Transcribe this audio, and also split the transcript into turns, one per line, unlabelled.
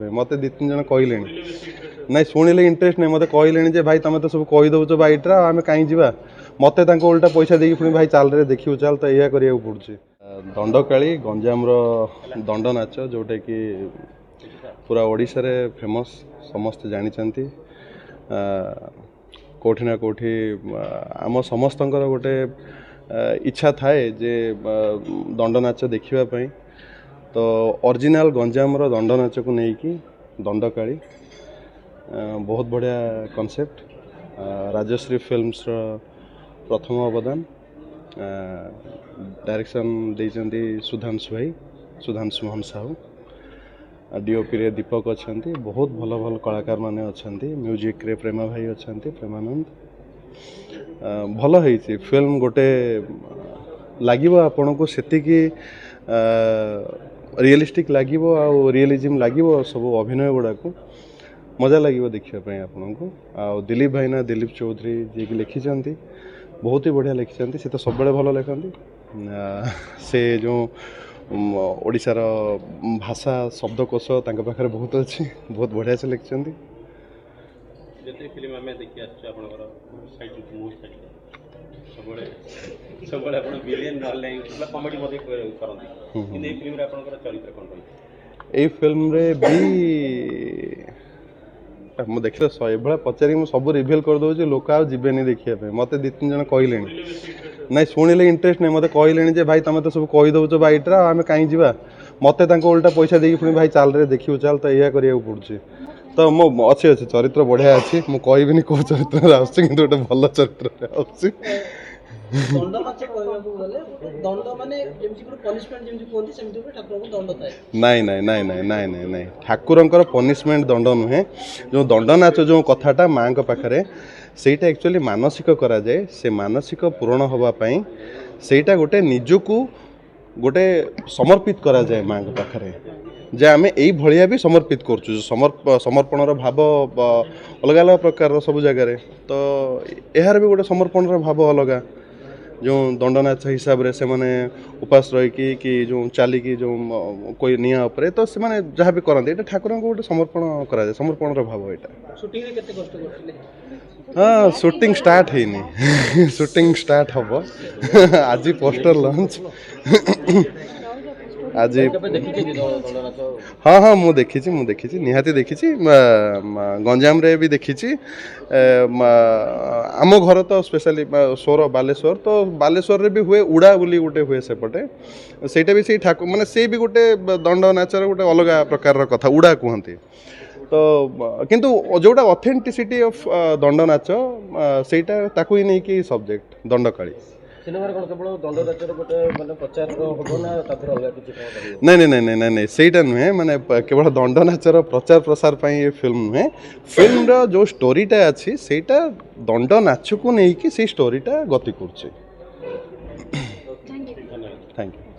मत दी तीन जन कहले ना शुणिले इंटरेस्ट नहीं मत कहले भाई तुम तो सब कही दौच बाइट्रा आम कहीं जा मत उल्टा पैसा देकी पुणी भाई चाल रे देखियो चाल तो यह करा पड़ुଛି दंडकाली गंजाम दंड नाच जोटा कि पूरा ओडिशा रे फेमस समस्त जानी कोठी ना कोठी आम समस्त गोटे इच्छा थाए जे दंड नाच देखा तो ओरिजिनल गंजाम दंड नाच को लेकिन दंडकाली बहुत बढ़िया कॉन्सेप्ट राजश्री फिल्म्स प्रथम अवदान डायरेक्शन देइचंती सुधांशु भाई सुधांशु मोहन साहू डीओपी रे दीपक अच्छा बहुत भल भल कलाकार माने अच्छा म्यूजिक रे प्रेमा भाई अच्छा प्रेमानंद भल है फिल्म गोटे लगे आपण को सेतिकी रियलिस्टिक लगे रियलिज्म लगे सब अभिनय गुड़ा को मजा लगे देखापी आपण को आ दिलीप भाई ना दिलीप चौधरी जी की लिखिं बहुत ही बढ़िया लिखिं से तो सब भल लिखती से जो ओडिशार भाषा शब्दकोश पाखे बहुत अच्छी बहुत बढ़िया से लिखिं फिल्म रे भी मुझे देख ये पचारि मुझे सब रिवील कर दूसरी लोक आज जीवन देखा मत दी तीन जन कहले ना शुणिले इंटरेस्ट नहीं मत कहले भाई तुम तो सब कही दौच बाइट्रा आम कहीं जा मत उल्टा पैसा देकी पुणी भाई चाल रे देखियो चाल तो यह करा पड़ुଛି तो मो अच्छी अच्छी चरित्र बढ़िया अच्छी मुझे कहबी कौ चरित्र आसुच्छी कि गोटे भल चरित्र आसुच्छी नाई नाई नाई नाई नाई नाई नाई ठाकुरंकर पनिशमेंट दंड नुहे जो दंड नाच जो कथाटा माँ पाखे सेटा एक्चुअली मानसिक करा जाए से मानसिक पूरण होगापाई सेटा गोटे निजको गोटे समर्पित करा जाए माँ पाखे जे आम यही भाया भी समर्पित करुँ समर्पणर भाव अलग अलग प्रकार सब जगार तो यार भी गोटे समर्पणर भाव अलग जो दंड नाच हिसाब से मैंने उपास रही कि जो चलिकी जो कोई निआ उपरे तो से मैंने जहाँ भी करते ये ठाकुर को गोटे समर्पण करा समर्पणर भाव यहाँ हाँ शूटिंग स्टार्ट है शूटिंग स्टार्ट हम आज पोस्टर लॉन्च आज हाँ हाँ मुझे देखी निहाती देखी गंजाम रे भी देखी आम घर तो स्पेशली सोर बालेश्वर तो बालेश्वर रे भी हुए उड़ा बोली गोटे हुए सेपटे सेटा भी से ठाकुर माने से भी गोटे दंड नाचर गोटे अलग प्रकार कथा उड़ा कहते तो किंतु जोटा ऑथेंटिसिटी ऑफ दंड नाच सेटा ताकू ही नहीं कि सब्जेक्ट दंडकाली नहीं नहीं नहीं नहीं नहीं सेटा नुहे माने केवल दंड नाचर प्रचार प्रसार ये फिल्म नुहे फिल्म रो जो स्टोरीटा अच्छी सेटा दंड नाच को नहीं कि से स्टोरीटा गति कर थैंक यू।